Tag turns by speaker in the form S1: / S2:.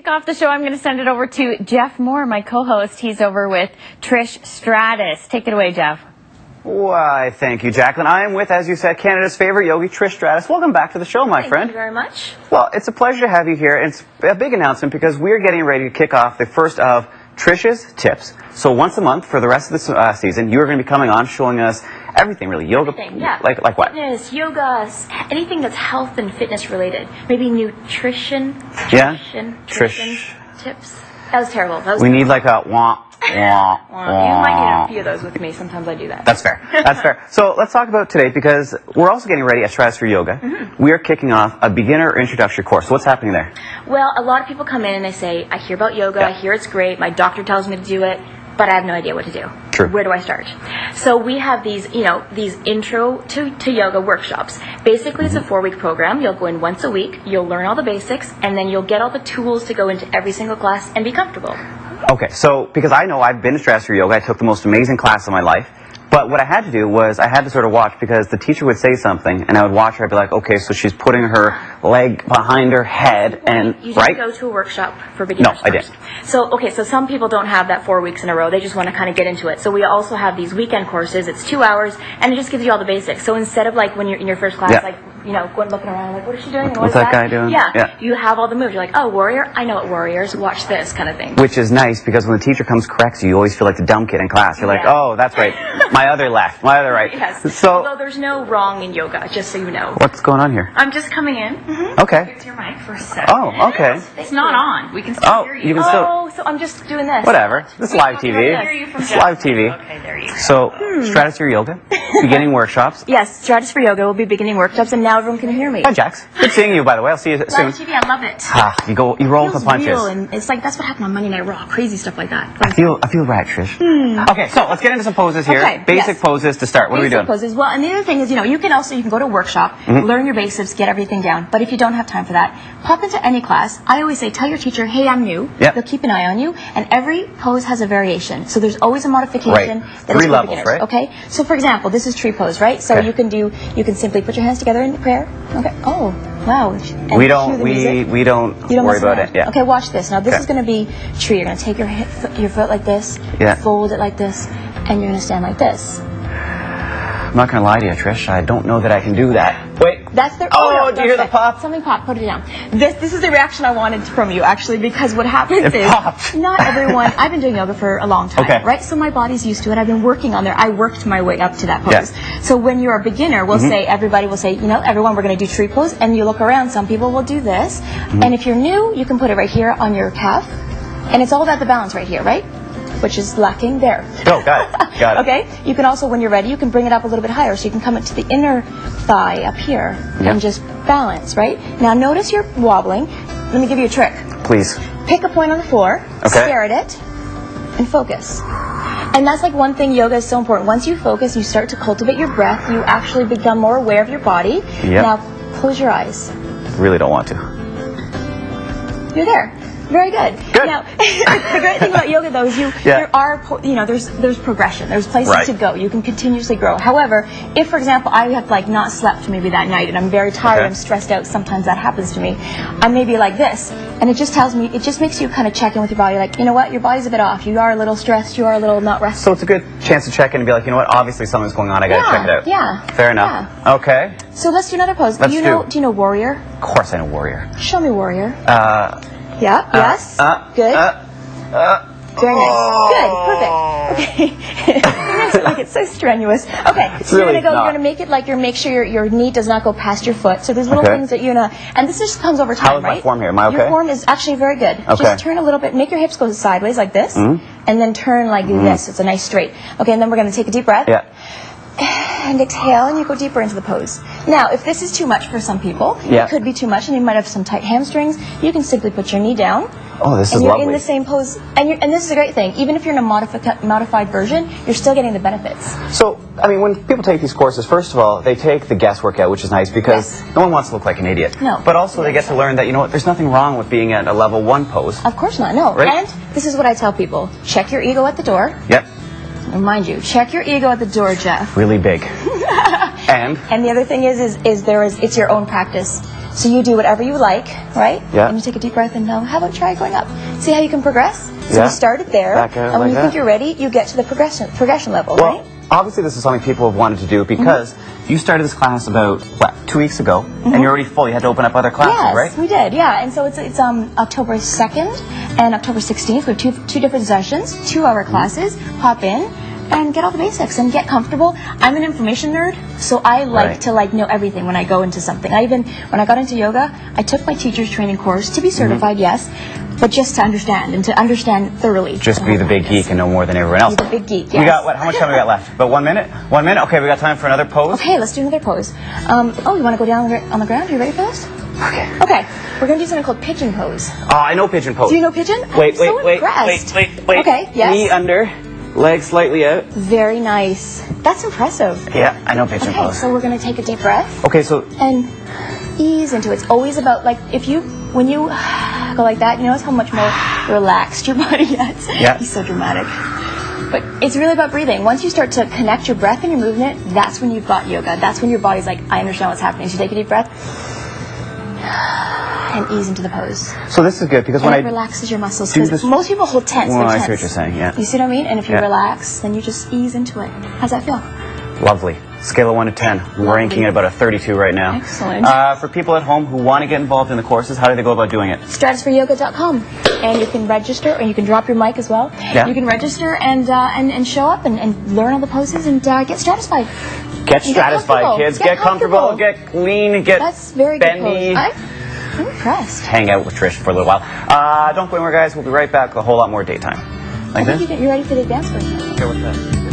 S1: off the show, I'm going to send it over to Jeff Moore, my co-host. He's over with Trish Stratus. Take it away, Jeff.
S2: Why, thank you, Jacqueline. I am with, as you said, Canada's favorite yogi, Trish Stratus. Welcome back to the show, my friend.
S1: Thank you very much.
S2: Well, it's a pleasure to have you here. It's a big announcement because we're getting ready to kick off the first of Trish's Tips. So once a month for the rest of the season, you're going to be coming on showing us everything, really. Yoga,
S1: yeah.
S2: Like what?
S1: Fitness, yoga, anything that's health and fitness related. Maybe nutrition.
S2: Trish
S1: Tips. That was terrible.
S2: We need like a wah.
S1: You might need a few of those with me. Sometimes I do that.
S2: That's fair. That's fair. So let's talk about today because we're also getting ready at Stratosphere Yoga. We are kicking off a beginner introductory course. So what's happening there?
S1: Well, a lot of people come in and they say, I hear about yoga, I hear it's great, my doctor tells me to do it, but I have no idea what to do.
S2: True.
S1: Where do I start? So we have these, these intro to yoga workshops. Basically, it's a 4-week program. You'll go in once a week, you'll learn all the basics, and then you'll get all the tools to go into every single class and be comfortable.
S2: Okay, so because I know I've been to Stratosphere Yoga, I took the most amazing class of my life. But what I had to do was I had to sort of watch because the teacher would say something and I would watch her. I'd be like, okay, so she's putting her leg behind her head and
S1: you should go to a workshop for beginners.
S2: No, I didn't.
S1: So some people don't have that 4 weeks in a row. They just want to kind of get into it. So we also have these weekend courses. It's 2 hours and it just gives you all the basics. So instead of like when you're in your first class, going looking around like, what is she doing?
S2: What's that guy doing?
S1: Yeah, you have all the moves. You're like, oh, warrior, I know what warriors. Watch this kind of thing.
S2: Which is nice because when the teacher comes corrects you, you always feel like the dumb kid in class. You're like, oh, that's right. My other left, my other right.
S1: Yes.
S2: So,
S1: although there's no wrong in yoga, just so you know.
S2: What's going on here?
S1: I'm just coming in.
S2: Okay.
S1: Here's your mic for a second.
S2: Oh, okay.
S1: It's not on. We can still hear you.
S2: You can still.
S1: Oh, so I'm just doing this.
S2: Whatever. This is live TV. It's live TV.
S1: Okay, there you go.
S2: So, Stratosphere Yoga, beginning workshops.
S1: Yes, Stratosphere Yoga will be beginning workshops, and now everyone can hear me.
S2: Hi, Jax. Good seeing you, by the way. I'll see you soon.
S1: Live TV, I love it.
S2: You roll with the punches.
S1: Real, and it's like that's what happened on Monday Night Raw. Crazy stuff like that.
S2: I feel right, Trish. Okay, so let's get into some poses here.
S1: Okay,
S2: Basic poses to start. What are we doing?
S1: Poses. Well, and the other thing is, you can go to a workshop, learn your basics, get everything down. But if you don't have time for that, pop into any class. I always say, tell your teacher, hey, I'm new.
S2: Yep.
S1: They'll keep an eye on you, and every pose has a variation. So there's always a modification.
S2: Right.
S1: That
S2: 3
S1: is for
S2: levels,
S1: beginners,
S2: right?
S1: Okay. So for example, this is tree pose, right? So you can simply put your hands together in prayer. Okay. Oh, wow. And
S2: we don't worry about it. Yeah.
S1: Okay, watch this. Now this is going to be tree. You're going to take your foot like this, fold it like this, and you're going to stand like this.
S2: I'm not going to lie to you, Trish. I don't know that I can do that. Wait.
S1: That's the.
S2: Oh, do you hear the pop?
S1: Something popped. Put it down. This is the reaction I wanted from you, actually, because what happens is
S2: popped.
S1: Not everyone. I've been doing yoga for a long time, right? So my body's used to it. I've been working on there. I worked my way up to that pose.
S2: Yeah.
S1: So when you're a beginner, everybody will say, everyone, we're going to do tree pose, and you look around. Some people will do this, and if you're new, you can put it right here on your calf, and it's all about the balance right here, right? Which is lacking there.
S2: Oh, got it. Got it.
S1: Okay? You can also, when you're ready, you can bring it up a little bit higher. So you can come up to the inner thigh up here and just balance, right? Now notice you're wobbling. Let me give you a trick.
S2: Please.
S1: Pick a point on the floor, stare at it, and focus. And that's like one thing yoga is so important. Once you focus, you start to cultivate your breath. You actually become more aware of your body. Yep. Now close your eyes.
S2: Really don't want to.
S1: You're there. Very good. Now, the great thing about yoga, though, is there are, there's progression. There's places to go. You can continuously grow. However, if, for example, I have not slept maybe that night and I'm very tired, I'm stressed out. Sometimes that happens to me. I may be like this, and it just tells me, it just makes you kind of check in with your body. Like, you know what, your body's a bit off. You are a little stressed. You are a little not rested.
S2: So it's a good chance to check in and be like, you know what, obviously something's going on. I got to check it out.
S1: Yeah.
S2: Fair enough. Yeah. Okay.
S1: So let's do another pose. Do you know warrior?
S2: Of course I know warrior.
S1: Show me warrior. Yeah, yes. Good. Very nice. Good, perfect. Okay. Like it's so strenuous. Okay, so you're going to make it like make sure your knee does not go past your foot. So there's little things that and this just comes over time, right?
S2: How is my form here? Am I okay?
S1: Your form is actually very good.
S2: Okay.
S1: Just turn a little bit, make your hips go sideways like this, and then turn like this. It's a nice straight. Okay, and then we're going to take a deep breath.
S2: Yeah.
S1: And exhale, and you go deeper into the pose. Now, if this is too much for some people, it could be too much, and you might have some tight hamstrings, you can simply put your knee down.
S2: Oh, this is
S1: lovely. And you're in the same pose, and this is a great thing. Even if you're in a modified version, you're still getting the benefits.
S2: So, I mean, when people take these courses, first of all, they take the guesswork out, which is nice because no one wants to look like an idiot.
S1: No.
S2: But also they get to learn that, you know what, there's nothing wrong with being at a level 1 pose.
S1: Of course not, no.
S2: Right?
S1: And this is what I tell people. Check your ego at the door.
S2: Yep.
S1: And mind you, check your ego at the door, Jeff.
S2: Really big. And
S1: the other thing is it's your own practice. So you do whatever you like, right?
S2: Yeah.
S1: And you take a deep breath and now, how about try going up? See how you can progress? So
S2: Yeah.
S1: we started there,
S2: Back out
S1: and when
S2: like
S1: you think
S2: that.
S1: you're ready, you get to the progression level,
S2: Well,
S1: right?
S2: obviously this is something people have wanted to do because you started this class about, what, 2 weeks ago, and you're already full. You had to open up other classes,
S1: Yes,
S2: right?
S1: we did, yeah. And so it's October 2nd and October 16th. We have two different sessions, 2-hour classes. Pop in and get all the basics and get comfortable. I'm an information nerd, so I like to know everything when I go into something. When I got into yoga, I took my teacher's training course to be certified, yes, but just to understand and to understand thoroughly.
S2: Just be the big geek and know more than everyone else.
S1: Be the big geek, yes.
S2: We got, what, how much time we got left? About 1 minute? 1 minute? Okay, we got time for another pose.
S1: Okay, let's do another pose. You want to go down on the ground? Are you ready for this?
S2: Okay.
S1: Okay, we're going to do something called pigeon pose.
S2: Oh, I know pigeon pose.
S1: Do you know pigeon?
S2: Wait.
S1: Okay, yes.
S2: Knee under, legs slightly out.
S1: Very nice. That's impressive.
S2: Yeah, I know pigeon
S1: Okay,
S2: pose.
S1: so we're going to take a deep breath
S2: Okay, so
S1: and ease into it. It's always about, when you go like that, you notice how much more relaxed your body gets.
S2: Yeah.
S1: He's so dramatic. But it's really about breathing. Once you start to connect your breath and your movement, that's when you've got yoga. That's when your body's like, I understand what's happening. So take a deep breath and ease into the pose.
S2: So this is good because
S1: And
S2: when
S1: it relaxes your muscles.
S2: do
S1: Because
S2: this-
S1: most people hold tense.
S2: Well,
S1: they're
S2: I
S1: tense.
S2: see what you're saying, yeah.
S1: You see what I mean? And if you
S2: Yeah.
S1: relax, then you just ease into it. How's that feel?
S2: Lovely. Scale of 1 to 10. We're ranking at about a 32 right now.
S1: Excellent.
S2: For people at home who want to get involved in the courses, how do they go about doing it?
S1: stratusforyoga.com, and you can register, or you can drop your mic as well.
S2: Yeah.
S1: You can register and show up and learn all the poses and get stratified.
S2: Get
S1: Get
S2: stratified,
S1: comfortable.
S2: kids.
S1: Get
S2: Get comfortable.
S1: comfortable.
S2: Get clean. Get
S1: That's very good
S2: bendy.
S1: pose. I'm impressed.
S2: Hang out with Trish for a little while. Don't go anywhere, guys. We'll be right back. A whole lot more daytime. Like
S1: I
S2: this?
S1: think you're ready for the advanced version.
S2: Here with that.